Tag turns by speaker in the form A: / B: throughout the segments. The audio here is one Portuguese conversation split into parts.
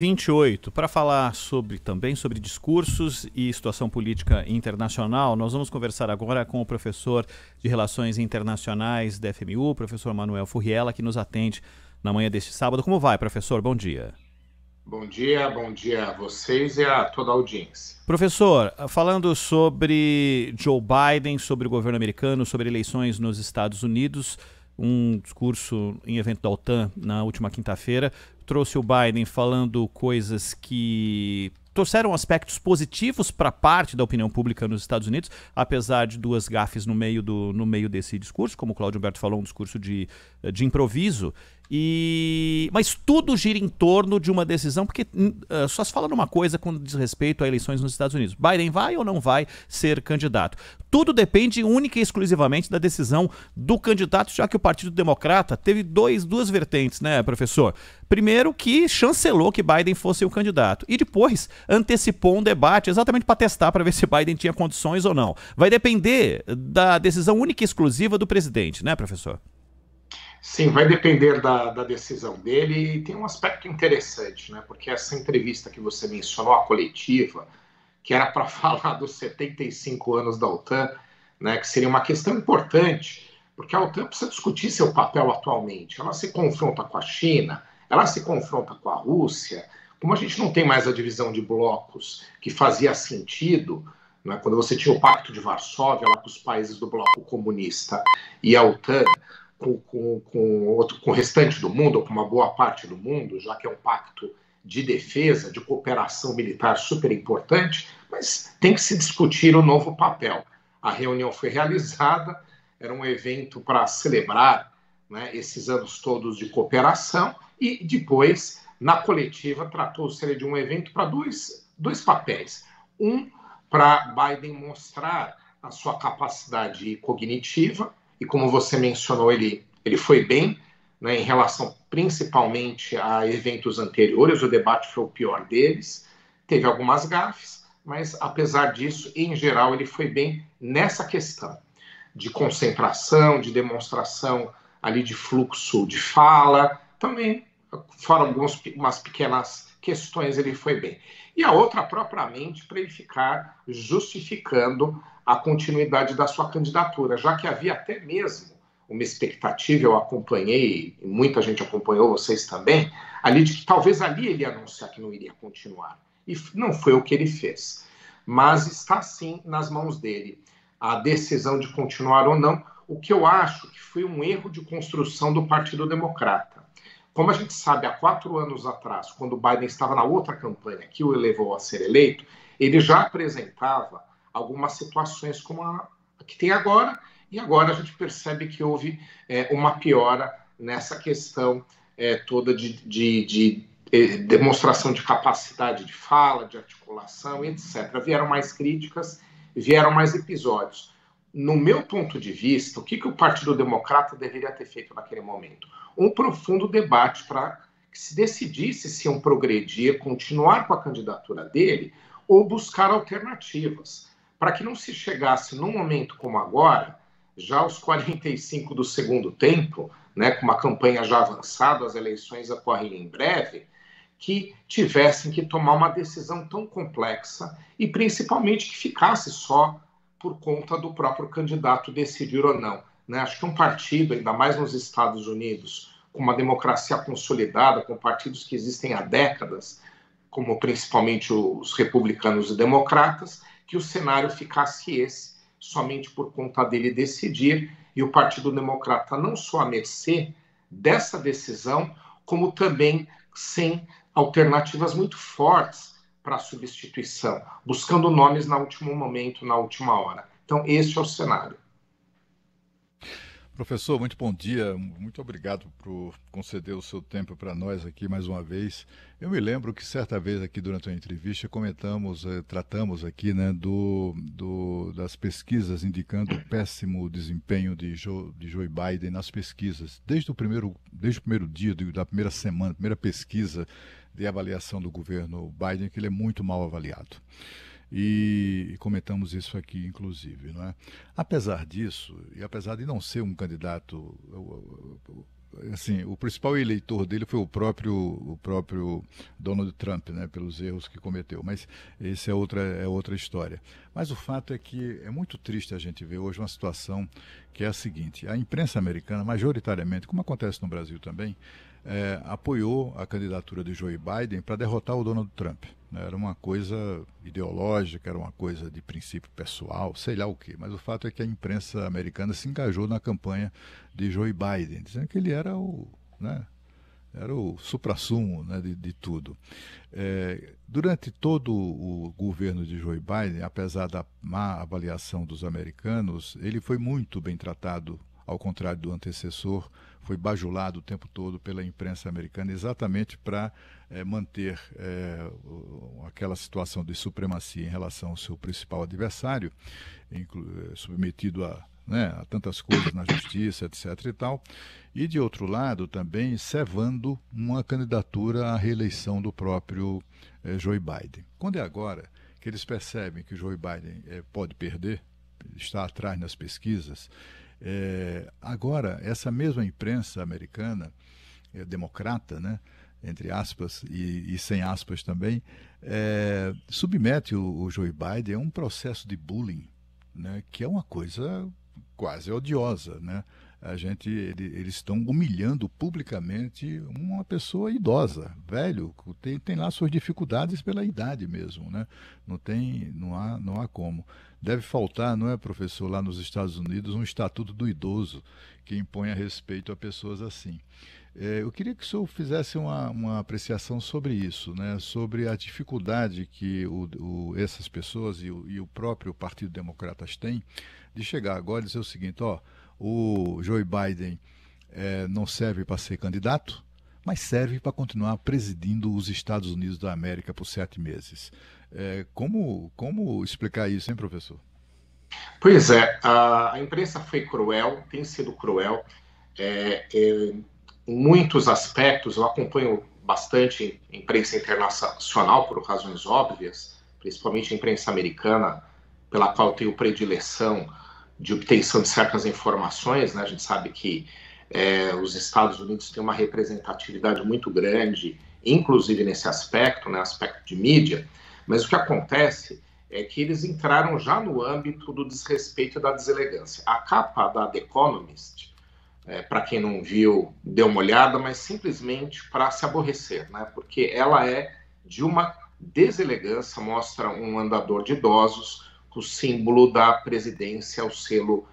A: 28, para falar também sobre discursos e situação política internacional, nós vamos conversar agora com o professor de Relações Internacionais da FMU, professor Manuel Furriela, que nos atende na manhã deste sábado. Como vai, professor? Bom dia.
B: Bom dia a vocês e a toda a audiência.
A: Professor, falando sobre Joe Biden, sobre o governo americano, sobre eleições nos Estados Unidos, um discurso em evento da OTAN na última quinta-feira trouxe o Biden falando coisas que trouxeram aspectos positivos para parte da opinião pública nos Estados Unidos, apesar de duas gafes no meio desse discurso, como o Cláudio Humberto falou, um discurso de improviso. Mas tudo gira em torno de uma decisão, porque só se fala numa coisa quando diz respeito a eleições nos Estados Unidos. Biden vai ou não vai ser candidato? Tudo depende única e exclusivamente da decisão do candidato, já que o Partido Democrata teve duas vertentes, né, professor? Primeiro, que chancelou que Biden fosse o candidato, e depois antecipou um debate exatamente para testar, para ver se Biden tinha condições ou não. Vai depender da decisão única e exclusiva do presidente, né, professor?
B: Sim, vai depender da decisão dele e tem um aspecto interessante, né? Porque essa entrevista que você mencionou, a coletiva, que era para falar dos 75 anos da OTAN, né? Que seria uma questão importante, porque a OTAN precisa discutir seu papel atualmente. Ela se confronta com a China, ela se confronta com a Rússia. Como a gente não tem mais a divisão de blocos que fazia sentido, né? Quando você tinha o Pacto de Varsóvia, lá com os países do bloco comunista e a OTAN, com o restante do mundo, ou com uma boa parte do mundo, já que é um pacto de defesa, de cooperação militar super importante, mas tem que se discutir o novo papel. A reunião foi realizada, era um evento para celebrar, né, esses anos todos de cooperação, e depois, na coletiva, tratou-se de um evento para dois papéis. Um, para Biden mostrar a sua capacidade cognitiva, e como você mencionou, ele foi bem, né, em relação principalmente a eventos anteriores, o debate foi o pior deles, teve algumas gafes, mas apesar disso, em geral, ele foi bem nessa questão de concentração, de demonstração ali de fluxo de fala, também fora algumas pequenas questões ele foi bem. E a outra, propriamente, para ele ficar justificando a continuidade da sua candidatura, já que havia até mesmo uma expectativa, eu acompanhei, e muita gente acompanhou, vocês também, ali de que talvez ali ele ia anunciar que não iria continuar. E não foi o que ele fez. Mas está sim nas mãos dele a decisão de continuar ou não, o que eu acho que foi um erro de construção do Partido Democrata. Como a gente sabe, há 4 anos atrás, quando o Biden estava na outra campanha que o elevou a ser eleito, ele já apresentava algumas situações como a que tem agora, e agora a gente percebe que houve uma piora nessa questão toda de demonstração de capacidade de fala, de articulação, etc. Vieram mais críticas, vieram mais episódios. No meu ponto de vista, o que o Partido Democrata deveria ter feito naquele momento? Um profundo debate para que se decidisse se iam progredir, continuar com a candidatura dele ou buscar alternativas, para que não se chegasse num momento como agora, já aos 45 do segundo tempo, né, com uma campanha já avançada, as eleições ocorrem em breve, que tivessem que tomar uma decisão tão complexa e principalmente que ficasse só por conta do próprio candidato decidir ou não. Né? Acho que um partido, ainda mais nos Estados Unidos, com uma democracia consolidada, com partidos que existem há décadas, como principalmente os republicanos e democratas, que o cenário ficasse esse, somente por conta dele decidir, e o Partido Democrata não só a mercê dessa decisão, como também sem alternativas muito fortes para a substituição, buscando nomes no último momento, na última hora. Então, este é o cenário.
C: Professor, muito bom dia. Muito obrigado por conceder o seu tempo para nós aqui mais uma vez. Eu me lembro que certa vez aqui durante a entrevista tratamos aqui, né, das pesquisas indicando o péssimo desempenho de Joe Biden nas pesquisas. Desde o primeiro dia da primeira semana, primeira pesquisa de avaliação do governo Biden, que ele é muito mal avaliado. E comentamos isso aqui, inclusive, não é? Apesar disso, e apesar de não ser um candidato assim, o principal eleitor dele foi o próprio Donald Trump, né, pelos erros que cometeu. Mas essa é outra história. Mas o fato é que é muito triste a gente ver hoje uma situação que é a seguinte: a imprensa americana, majoritariamente, como acontece no Brasil também, apoiou a candidatura de Joe Biden para derrotar o Donald Trump. Era uma coisa ideológica, era uma coisa de princípio pessoal, sei lá o quê. Mas o fato é que a imprensa americana se engajou na campanha de Joe Biden, dizendo que ele era era o suprassumo, né, de tudo. Durante todo o governo de Joe Biden, apesar da má avaliação dos americanos, ele foi muito bem tratado, ao contrário do antecessor, foi bajulado o tempo todo pela imprensa americana exatamente para manter aquela situação de supremacia em relação ao seu principal adversário, submetido a tantas coisas na justiça, etc. e tal, e de outro lado também cevando uma candidatura à reeleição do próprio Joe Biden. Quando é agora que eles percebem que o Joe Biden pode perder, está atrás nas pesquisas, agora essa mesma imprensa americana, democrata, né, entre aspas e sem aspas também, submete o Joe Biden a um processo de bullying, né, que é uma coisa quase odiosa, né? Eles estão humilhando publicamente uma pessoa idosa, velho, tem lá suas dificuldades pela idade mesmo, né? Não há como. Deve faltar, não é, professor, lá nos Estados Unidos, um estatuto do idoso que impõe a respeito a pessoas assim. Eu queria que o senhor fizesse uma apreciação sobre isso, né? Sobre a dificuldade que essas pessoas e o próprio Partido Democratas têm de chegar agora e dizer o seguinte: o Joe Biden não serve para ser candidato, mas serve para continuar presidindo os Estados Unidos da América por 7 meses. Como explicar isso, hein, professor?
B: Pois é, a imprensa foi cruel, tem sido cruel. Em muitos aspectos, eu acompanho bastante a imprensa internacional por razões óbvias, principalmente a imprensa americana, pela qual eu tenho predileção de obtenção de certas informações, né? A gente sabe que os Estados Unidos têm uma representatividade muito grande, inclusive nesse aspecto, né? Aspecto de mídia, mas o que acontece é que eles entraram já no âmbito do desrespeito e da deselegância. A capa da The Economist, para quem não viu, dê uma olhada, mas simplesmente para se aborrecer, né? Porque ela é de uma deselegância, mostra um andador de idosos, o símbolo da presidência, o selo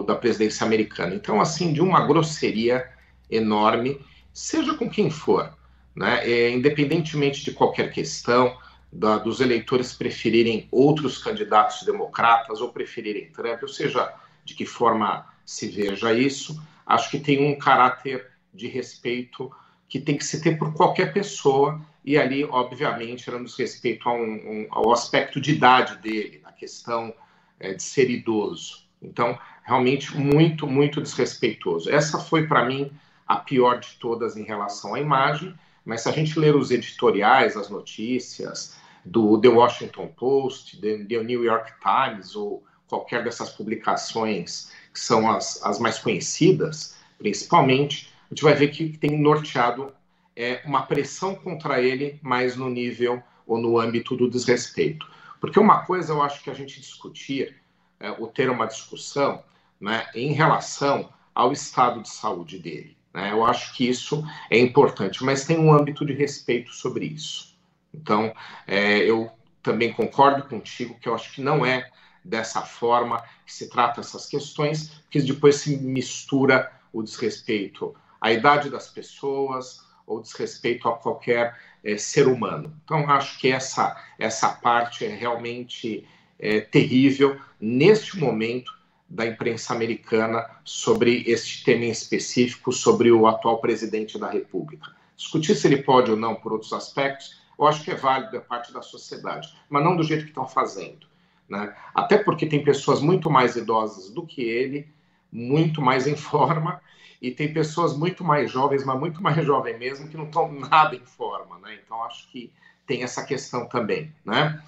B: da presidência americana. Então, assim, de uma grosseria enorme, seja com quem for, né? Independentemente de qualquer questão, dos eleitores preferirem outros candidatos democratas ou preferirem Trump, ou seja, de que forma se veja isso, acho que tem um caráter de respeito que tem que se ter por qualquer pessoa, e ali, obviamente, era no respeito ao aspecto de idade dele, a questão de ser idoso. Então, realmente, muito, muito desrespeitoso. Essa foi, para mim, a pior de todas em relação à imagem, mas se a gente ler os editoriais, as notícias do The Washington Post, do New York Times, ou qualquer dessas publicações que são as mais conhecidas, principalmente, a gente vai ver que tem norteado uma pressão contra ele, mas no nível ou no âmbito do desrespeito. Porque uma coisa eu acho que a gente discutir, ou ter uma discussão, né, em relação ao estado de saúde dele, né? Eu acho que isso é importante, mas tem um âmbito de respeito sobre isso. Então, eu também concordo contigo que eu acho que não é dessa forma que se trata essas questões, porque depois se mistura o desrespeito à idade das pessoas ou desrespeito a qualquer ser humano. Então, acho que essa parte é realmente terrível neste momento da imprensa americana sobre este tema em específico, sobre o atual presidente da República. Discutir se ele pode ou não por outros aspectos, eu acho que é válido da parte da sociedade, mas não do jeito que estão fazendo, né? Até porque tem pessoas muito mais idosas do que ele, muito mais em forma, e tem pessoas muito mais jovens, mas muito mais jovens mesmo, que não estão nada em forma, né? Então, acho que tem essa questão também, né?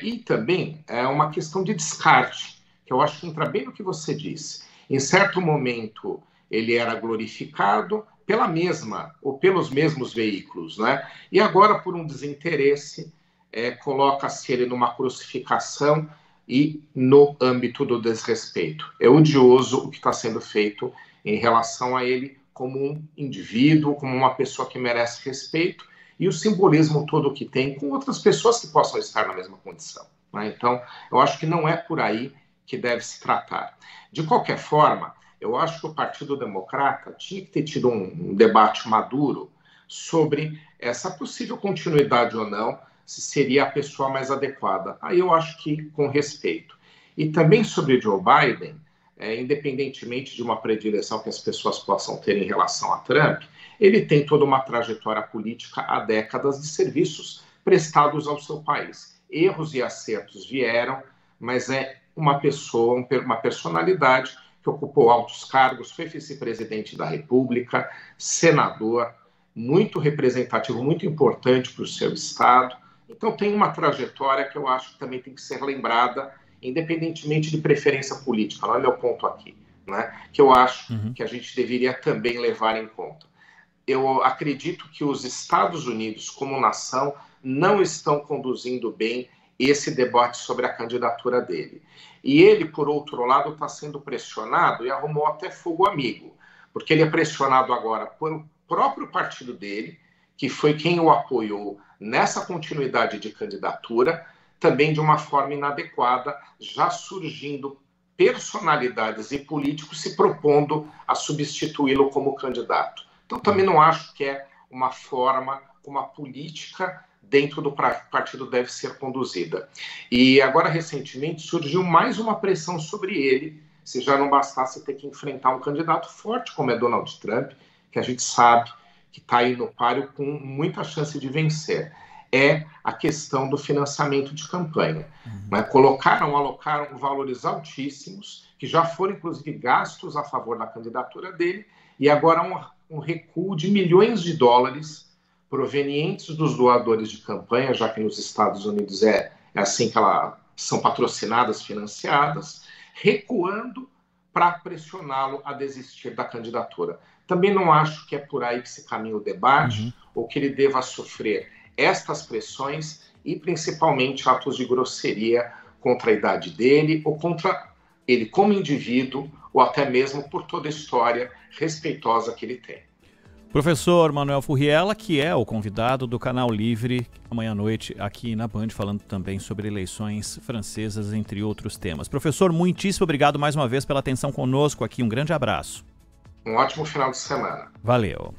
B: E também é uma questão de descarte, que eu acho que entra bem no que você disse. Em certo momento, ele era glorificado pela mesma ou pelos mesmos veículos, né? E agora, por um desinteresse, coloca-se ele numa crucificação e no âmbito do desrespeito. É odioso o que está sendo feito em relação a ele como um indivíduo, como uma pessoa que merece respeito, e o simbolismo todo que tem com outras pessoas que possam estar na mesma condição, né? Então, eu acho que não é por aí que deve se tratar. De qualquer forma, eu acho que o Partido Democrata tinha que ter tido um debate maduro sobre essa possível continuidade ou não, se seria a pessoa mais adequada. Aí eu acho que com respeito. E também sobre Joe Biden, independentemente de uma predileção que as pessoas possam ter em relação a Trump, ele tem toda uma trajetória política há décadas de serviços prestados ao seu país. Erros e acertos vieram, mas é uma pessoa, uma personalidade que ocupou altos cargos, foi vice-presidente da República, senador, muito representativo, muito importante para o seu estado. Então tem uma trajetória que eu acho que também tem que ser lembrada, independentemente de preferência política. Não é meu ponto aqui, né? Que eu acho que a gente deveria também levar em conta. Eu acredito que os Estados Unidos, como nação, não estão conduzindo bem esse debate sobre a candidatura dele. E ele, por outro lado, está sendo pressionado e arrumou até fogo amigo, porque ele é pressionado agora pelo próprio partido dele, que foi quem o apoiou nessa continuidade de candidatura, também de uma forma inadequada, já surgindo personalidades e políticos se propondo a substituí-lo como candidato. Então, também não acho que é uma forma, uma política dentro do partido deve ser conduzida. E agora, recentemente, surgiu mais uma pressão sobre ele, se já não bastasse ter que enfrentar um candidato forte como é Donald Trump, que a gente sabe que está aí no páreo com muita chance de vencer. É a questão do financiamento de campanha. Alocaram valores altíssimos, que já foram, inclusive, gastos a favor da candidatura dele, e agora um recuo de milhões de dólares provenientes dos doadores de campanha, já que nos Estados Unidos é assim que elas são patrocinadas, financiadas, recuando para pressioná-lo a desistir da candidatura. Também não acho que é por aí que se caminha o debate, ou que ele deva sofrer estas pressões e principalmente atos de grosseria contra a idade dele ou contra ele como indivíduo ou até mesmo por toda a história respeitosa que ele tem.
A: Professor Manuel Furriela, que é o convidado do Canal Livre, amanhã à noite aqui na Band, falando também sobre eleições francesas, entre outros temas. Professor, muitíssimo obrigado mais uma vez pela atenção conosco aqui. Um grande abraço.
B: Um ótimo final de semana.
A: Valeu.